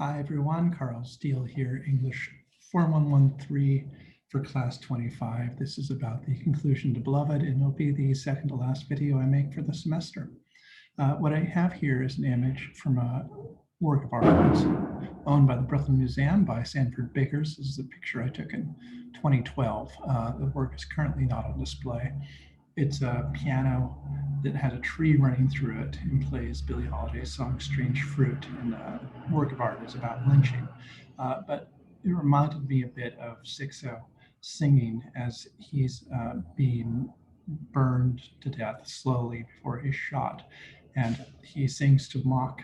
Hi everyone, Carl Steele here, English 4113 for class 25. This is about the conclusion to Beloved, and it'll be the second to last video I make for the semester. What I have here is an image from a work of art that's owned by the Brooklyn Museum by Sanford Biggers. This is a picture I took in 2012. The work is currently not on display. It's a piano that has a tree running through it and plays Billie Holiday's song Strange Fruit. And the work of art is about lynching. But it reminded me a bit of Sixo singing as he's being burned to death slowly before he's shot. And he sings to mock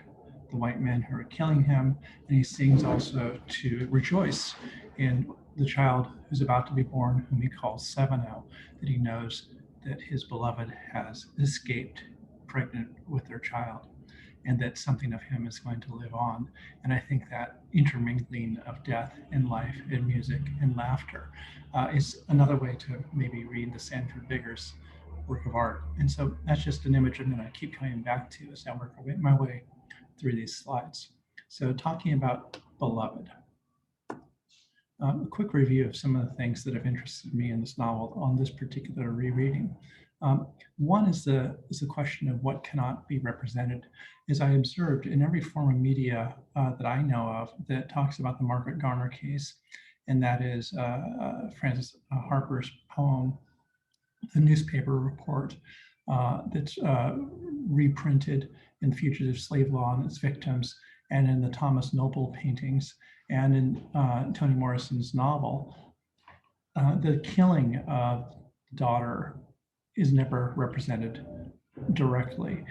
the white men who are killing him. And he sings also to rejoice in the child who's about to be born, whom he calls Seveno, that he knows that his beloved has escaped pregnant with their child, and that something of him is going to live on. And I think that intermingling of death and life and music and laughter is another way to maybe read the Sanford Biggers work of art. And so that's just an image I'm going to keep coming back to as I work my way through these slides. So talking about beloved. A quick review of some of the things that have interested me in this novel on this particular rereading. One is the question of what cannot be represented. As I observed in every form of media that I know of that talks about the Margaret Garner case, and that is Frances Harper's poem, The Newspaper Report, that's reprinted in Fugitive Slave Law and its victims, and in the Thomas Noble paintings, and in Toni Morrison's novel. The killing of the daughter is never represented directly.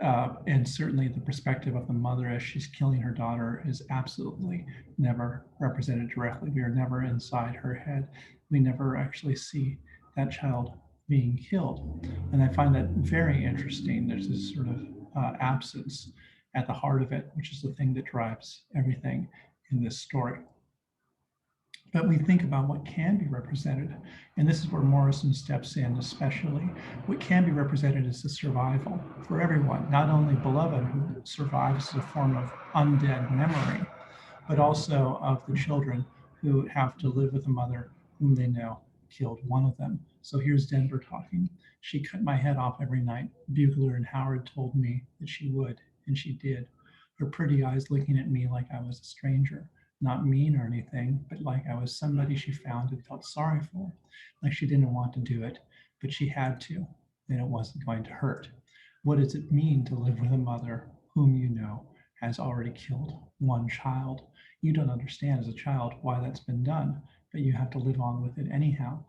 And certainly the perspective of the mother as she's killing her daughter is absolutely never represented directly. We are never inside her head. We never actually see that child being killed. And I find that very interesting. There's this sort of absence at the heart of it, which is the thing that drives everything in this story. But we think about what can be represented, and this is where Morrison steps in especially. What can be represented is the survival for everyone, not only beloved who survives as a form of undead memory, but also of the children who have to live with a mother whom they know killed one of them. So here's Denver talking. She cut my head off every night. Bugler and Howard told me that she would, and she did. Her pretty eyes looking at me like I was a stranger. Not mean or anything, but like I was somebody she found and felt sorry for, like she didn't want to do it, but she had to, and it wasn't going to hurt. What does it mean to live with a mother whom you know has already killed one child? You don't understand as a child why that's been done, but you have to live on with it anyhow.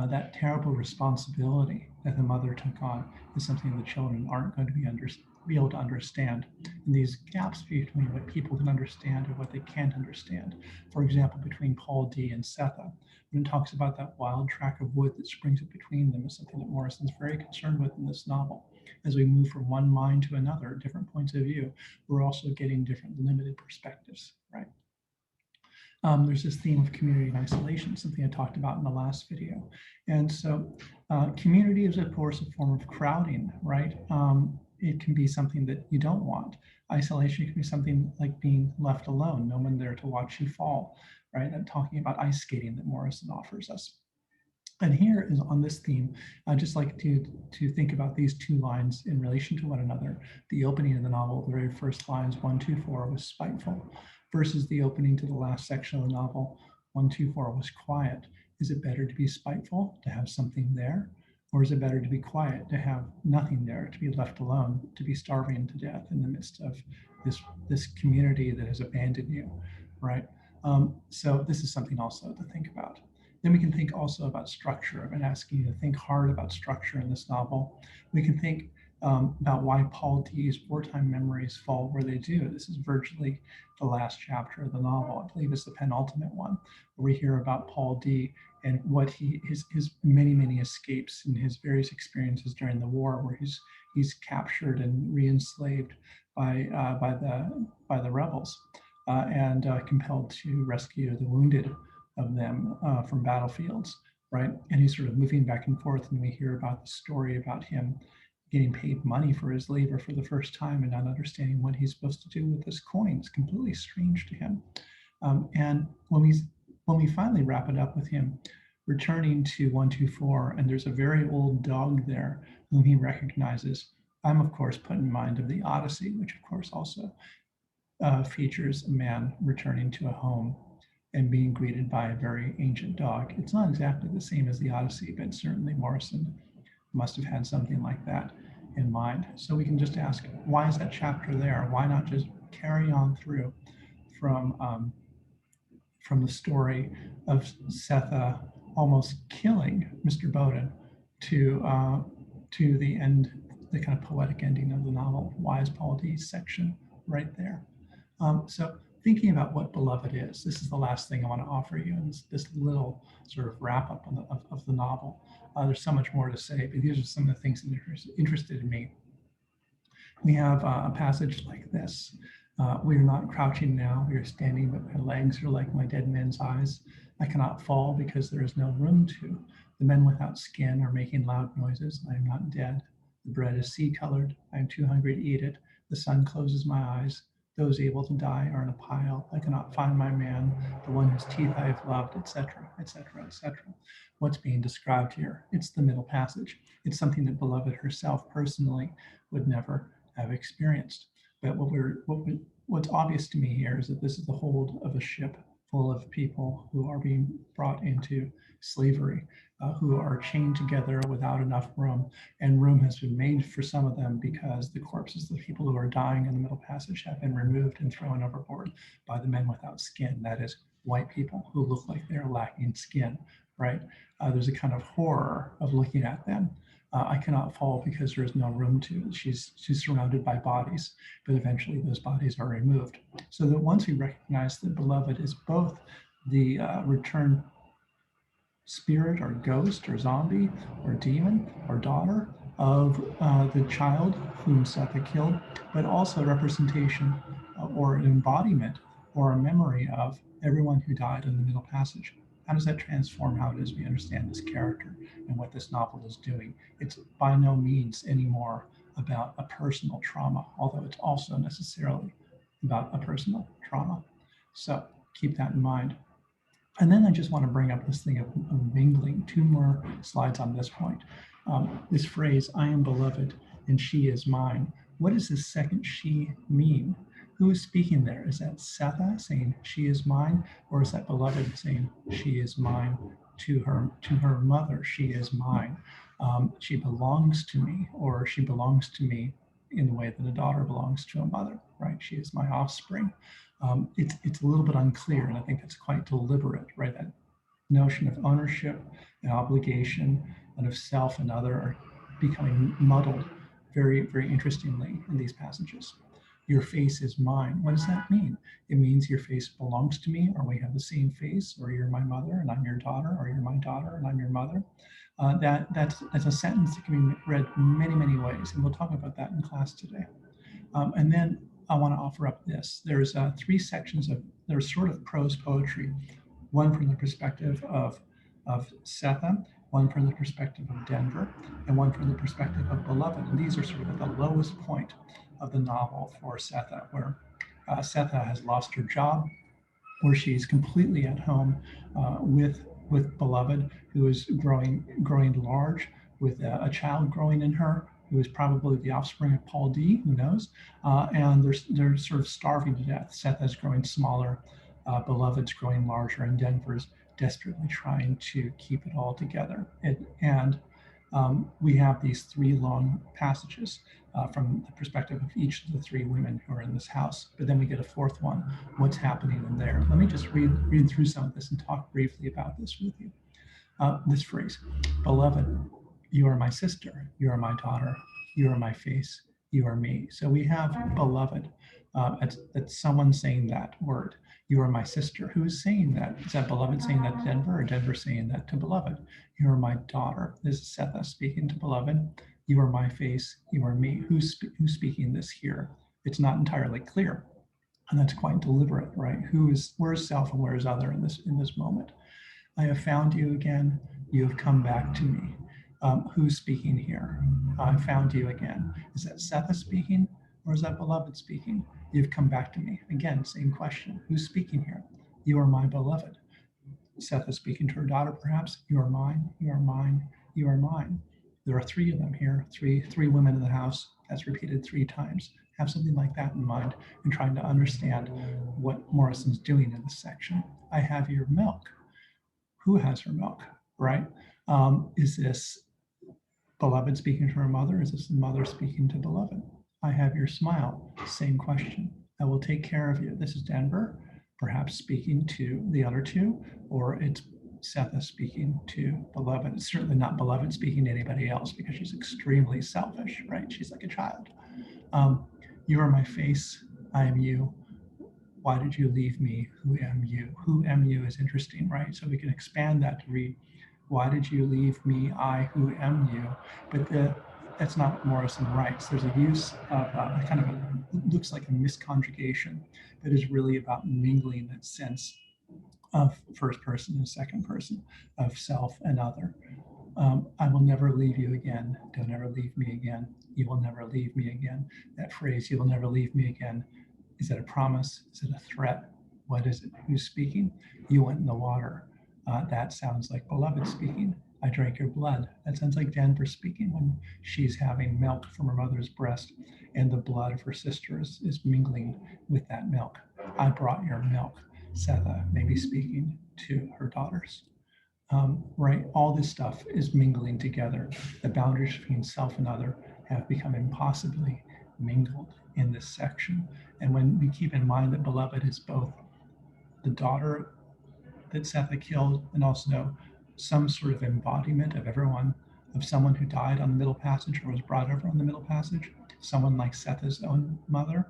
That terrible responsibility that the mother took on is something the children aren't going to be able to understand. And these gaps between what people can understand and what they can't understand. For example, between Paul D and Setha, when it talks about that wild track of wood that springs up between them, is something that Morrison's very concerned with in this novel. As we move from one mind to another, different points of view, we're also getting different limited perspectives, right? There's this theme of community and isolation, something I talked about in the last video. And so community is, of course, a form of crowding, right? It can be something that you don't want. Isolation can be something like being left alone, no one there to watch you fall, right? I'm talking about ice skating that Morrison offers us. And here is on this theme, I'd just like to think about these two lines in relation to one another. The opening of the novel, the very first lines, 1, 2, 4, was spiteful, versus the opening to the last section of the novel, 1, 2, 4, was quiet. Is it better to be spiteful, to have something there? Or is it better to be quiet, to have nothing there, to be left alone, to be starving to death in the midst of this community that has abandoned you, right? So this is something also to think about. Then we can think also about structure. I've been asking you to think hard about structure in this novel. We can think about why Paul D's wartime memories fall where they do. This is virtually the last chapter of the novel. I believe it's the penultimate one, where we hear about Paul D and what his many escapes and his various experiences during the war, where he's captured and re-enslaved by the rebels and compelled to rescue the wounded of them from battlefields, right? And he's sort of moving back and forth, and we hear about the story about him getting paid money for his labor for the first time and not understanding what he's supposed to do with this coin. It's completely strange to him. And when we finally wrap it up with him returning to 124, and there's a very old dog there whom he recognizes, I'm of course put in mind of the Odyssey, which of course also features a man returning to a home and being greeted by a very ancient dog. It's not exactly the same as the Odyssey, but certainly Morrison must have had something like that in mind. So we can just ask, why is that chapter there? Why not just carry on through from the story of Setha almost killing Mr. Bowden to the end, the kind of poetic ending of the novel? Why is Paul D's section right there? So thinking about what beloved is, this is the last thing I want to offer you in this little sort of wrap up of the novel. There's so much more to say, but these are some of the things that interested in me. We have a passage like this. We are not crouching now, we are standing, but my legs are like my dead men's eyes. I cannot fall because there is no room to. The men without skin are making loud noises. I am not dead. The bread is sea-colored. I am too hungry to eat it. The sun closes my eyes. Those able to die are in a pile. I cannot find my man, the one whose teeth I have loved, etc., etc., etc. What's being described here? It's the middle passage. It's something that Beloved herself personally would never have experienced. But what's obvious to me here is that this is the hold of a ship full of people who are being brought into slavery, who are chained together without enough room. And room has been made for some of them because the corpses of the people who are dying in the middle passage have been removed and thrown overboard by the men without skin. That is, white people who look like they're lacking skin, right? There's a kind of horror of looking at them. I cannot fall because there is no room to. She's surrounded by bodies, but eventually those bodies are removed. So that once we recognize that Beloved is both the returned spirit or ghost or zombie or demon or daughter of the child whom Setha killed, but also representation or an embodiment or a memory of everyone who died in the middle passage. How does that transform how it is we understand this character and what this novel is doing? It's by no means anymore about a personal trauma, although it's also necessarily about a personal trauma. So keep that in mind. And then I just want to bring up this thing of mingling. Two more slides on this point. This phrase, I am beloved and she is mine. What does this second she mean? Who is speaking there? Is that Setha saying she is mine? Or is that Beloved saying she is mine to her mother? She is mine. She belongs to me, or she belongs to me in the way that a daughter belongs to a mother, right? She is my offspring. It's a little bit unclear, and I think that's quite deliberate, right? That notion of ownership and obligation and of self and other are becoming muddled very, very interestingly in these passages. Your face is mine. What does that mean? It means your face belongs to me, or we have the same face, or you're my mother and I'm your daughter, or you're my daughter and I'm your mother. That's a sentence that can be read many, many ways, and we'll talk about that in class today. And then I want to offer up this. There's three sections there's sort of prose poetry, one from the perspective of Setha, one from the perspective of Denver, and one from the perspective of Beloved. And these are sort of at the lowest point of the novel for Setha, where Setha has lost her job, where she's completely at home with Beloved, who is growing large, with a child growing in her, who is probably the offspring of Paul D, who knows? And they're sort of starving to death. Setha's growing smaller, Beloved's growing larger, and Denver's desperately trying to keep it all together. And we have these three long passages from the perspective of each of the three women who are in this house. But then we get a fourth one, what's happening in there. Let me just read through some of this and talk briefly about this with you. This phrase, Beloved, you are my sister, you are my daughter, you are my face, you are me. So we have Beloved. It's someone saying that word. You are my sister. Who is saying that? Is that Beloved saying that to Denver, or Denver saying that to Beloved? You are my daughter. This is Setha speaking to Beloved. You are my face. You are me. Who's speaking this here? It's not entirely clear, and that's quite deliberate, right? Where is self and where is other in this moment? I have found you again. You have come back to me. Who's speaking here? I found you again. Is that Setha speaking or is that beloved speaking? You've come back to me. Again, same question. Who's speaking here? You are my beloved. Setha speaking to her daughter, perhaps. You are mine, you are mine, you are mine. There are three of them here, three women in the house. That's repeated 3 times. Have something like that in mind and trying to understand what Morrison's doing in this section. I have your milk. Who has her milk, right? Is this beloved speaking to her mother? Is this the mother speaking to beloved? I have your smile. Same question. I will take care of you. This is Denver, perhaps speaking to the other two, or it's Setha speaking to beloved. It's certainly not beloved speaking to anybody else because she's extremely selfish, right? She's like a child. You are my face. I am you. Why did you leave me? Who am you? Who am you is interesting, right? So we can expand that to read, why did you leave me? I, who am you? But that's not what Morrison writes. There's a use of a kind of looks like a misconjugation that is really about mingling that sense of first person and second person, of self and other. I will never leave you again. Don't ever leave me again. You will never leave me again. That phrase, you will never leave me again, is it a promise? Is it a threat? What is it? Who's speaking? You went in the water. That sounds like beloved speaking. I drank your blood. That sounds like Denver speaking when she's having milk from her mother's breast and the blood of her sister is mingling with that milk. I brought your milk. Setha may be speaking to her daughters. Right? All this stuff is mingling together. The boundaries between self and other have become impossibly mingled in this section. And when we keep in mind that beloved is both the daughter that Setha killed and also some sort of embodiment of everyone, of someone who died on the Middle Passage or was brought over on the Middle Passage, someone like Setha's own mother,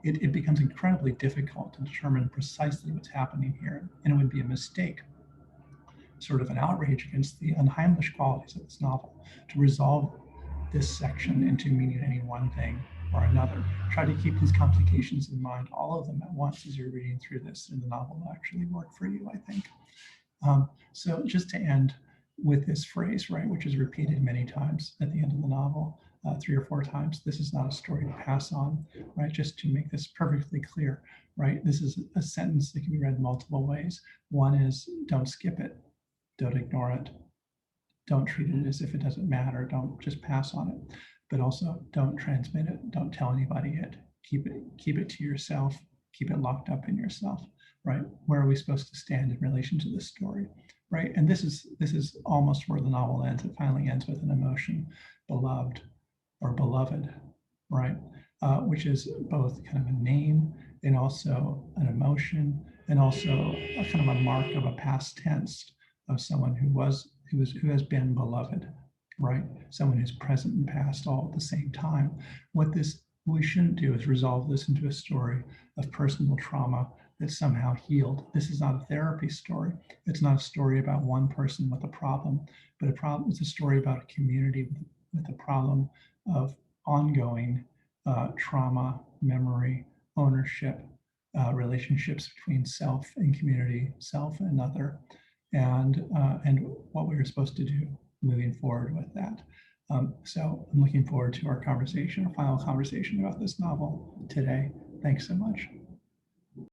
it becomes incredibly difficult to determine precisely what's happening here. And it would be a mistake, sort of an outrage against the unheimlich qualities of this novel, to resolve this section into meaning any one thing or another. Try to keep these complications in mind, all of them at once as you're reading through this, and the novel will actually work for you, I think. So just to end with this phrase, right, which is repeated many times at the end of the novel, 3 or 4 times, this is not a story to pass on, right, just to make this perfectly clear, right? This is a sentence that can be read multiple ways. One is, don't skip it, don't ignore it, don't treat it as if it doesn't matter, don't just pass on it, but also don't transmit it, don't tell anybody it, keep it to yourself, keep it locked up in yourself, right? Where are we supposed to stand in relation to this story, right? And this is almost where the novel ends. It finally ends with an emotion, beloved or beloved, right? Which is both kind of a name and also an emotion and also a kind of a mark of a past tense of someone who has been beloved, right? Someone who's present and past all at the same time. What we shouldn't do is resolve this into a story of personal trauma that's somehow healed. This is not a therapy story. It's not a story about one person with a problem, but it's a story about a community with a problem of ongoing trauma, memory, ownership, relationships between self and community, self and other, and what we were supposed to do moving forward with that. So I'm looking forward to our final conversation about this novel today. Thanks so much.